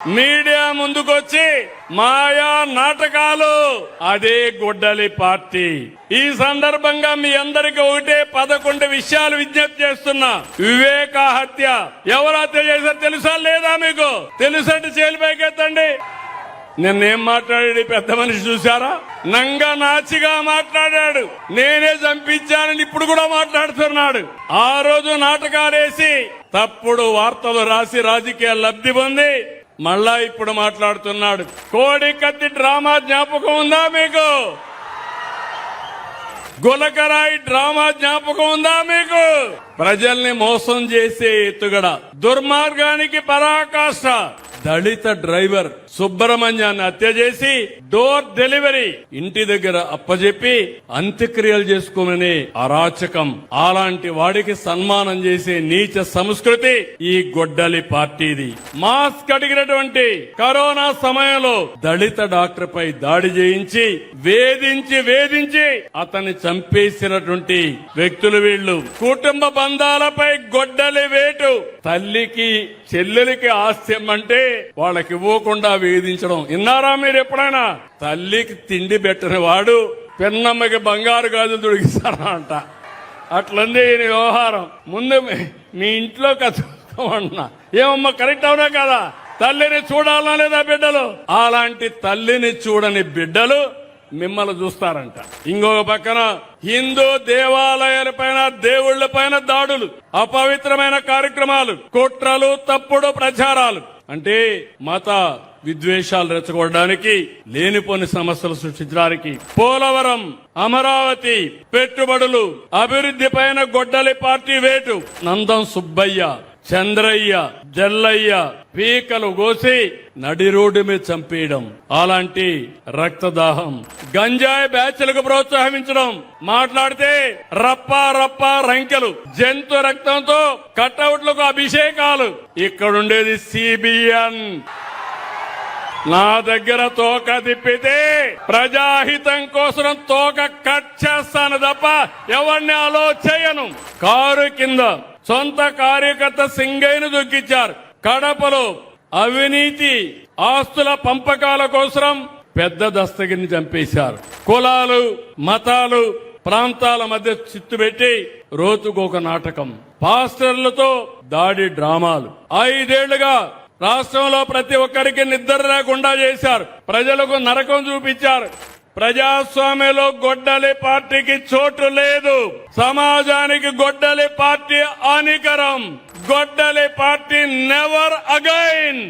Media ముందుకొచ్చి మాయా నాటకాలు, అదే గొడ్డలి పార్టీ. ఈ సందర్భంగా మీ అందరికీ ఒకటే 11 విషయాలు విజ్ఞప్తి చేస్తున్నా. వివేక హత్య ఎవరు హత్య చేశారు తెలుసా లేదా? మీకు తెలుసంటే చేలిపైకెత్తండి. నిన్నేం మాట్లాడాడు పెద్ద మనిషి చూశారా? నంగా నాచిగా మాట్లాడాడు. నేనే చంపించానని ఇప్పుడు కూడా మాట్లాడుతున్నాడు. ఆ రోజు నాటకాలేసి తప్పుడు వార్తలు రాసి రాజకీయ లబ్ధి పొంది మళ్ళా ఇప్పుడు మాట్లాడుతున్నాడు. కోడి కత్తి డ్రామా జ్ఞాపకం ఉందా మీకు? గులకరాయి డ్రామా జ్ఞాపకం ఉందా మీకు? ప్రజల్ని మోసం చేసే ఎత్తుగడ, దుర్మార్గానికి పరాకాష్ట. దళిత డ్రైవర్ సుబ్రహ్మణ్యాన్ని హత్య చేసి డోర్ డెలివరీ ఇంటి దగ్గర అప్పజెప్పి అంత్యక్రియలు చేసుకోమని అరాచకం. అలాంటి వాడికి సన్మానం చేసే నీచ సంస్కృతి ఈ గొడ్డలి పార్టీది. మాస్క్ అడిగినటువంటి కరోనా సమయంలో దళిత డాక్టర్ పై దాడి చేయించి వేధించి అతన్ని చంపేసినటువంటి వ్యక్తులు వీళ్లు. కుటుంబ బంధాలపై గొడ్డలి వేటు. తల్లికి చెల్లెలికి ఆస్త్యం అంటే వాళ్ళకి ఇవ్వకుండా వేధించడం. విన్నారా మీరు ఎప్పుడైనా? తల్లికి తిండి పెట్టని వాడు పెన్నమ్మకి బంగారు గాజులు తొడిగిస్తారా అంట. అట్లంది ఈయన వ్యవహారం. ముందు మీ ఇంట్లో కథమన్నా ఏమమ్మా కరెక్ట్ అవునా కదా? తల్లిని చూడాలనా లేదా బిడ్డలు? అలాంటి తల్లిని చూడని బిడ్డలు మిమ్మల్ని చూస్తారంట. ఇంకొక పక్కన హిందూ దేవాలయాల పైన దేవుళ్ల పైన దాడులు, అపవిత్రమైన కార్యక్రమాలు, కుట్రలు, తప్పుడు ప్రచారాలు. అంటే మత విద్వేషాలు రెచ్చగొట్టడానికి, లేనిపోని సమస్యలు సృష్టించడానికి. పోలవరం, అమరావతి, పెట్టుబడులు, అభివృద్ధి పైన గొడ్డలి పార్టీ వేటు. నందం సుబ్బయ్య, చంద్రయ్య, జల్లయ్య పీకలు కోసి నడి రోడ్డు మీద చంపేయడం. అలాంటి రక్తదాహం. గంజాయి బ్యాచ్లకు ప్రోత్సహించడం. మాట్లాడితే రప్ప రంకెలు, జంతు రక్తంతో కట్అవుట్లకు అభిషేకాలు. ఇక్కడుండేది సిబిఎన్. నా దగ్గర తోక తిప్పితే ప్రజాహితం కోసం తోక కట్ చేస్తాను తప్ప ఎవరిని అలో చేయను. కారు కింద సొంత కార్యకర్త సింగయ్యను దొక్కించారు. కడపలో అవినీతి ఆస్తుల పంపకాల కోసం పెద్ద దస్తగిరిని చంపేశారు. కులాలు, మతాలు, ప్రాంతాల మధ్య చిత్తు పెట్టి రోజుకొక నాటకం. పాస్టర్లతో దాడి డ్రామాలు. 5 ఏళ్లుగా రాష్ట్రంలో ప్రతి ఒక్కరికి నిద్ర లేకుండా చేశారు. ప్రజలకు నరకం చూపించారు. ప్రజాస్వామ్యంలో గొడ్డలి పార్టీకి చోటు లేదు. సమాజానికి గొడ్డలి పార్టీ హానికరం. గొడ్డలి పార్టీ నెవర్ అగైన్.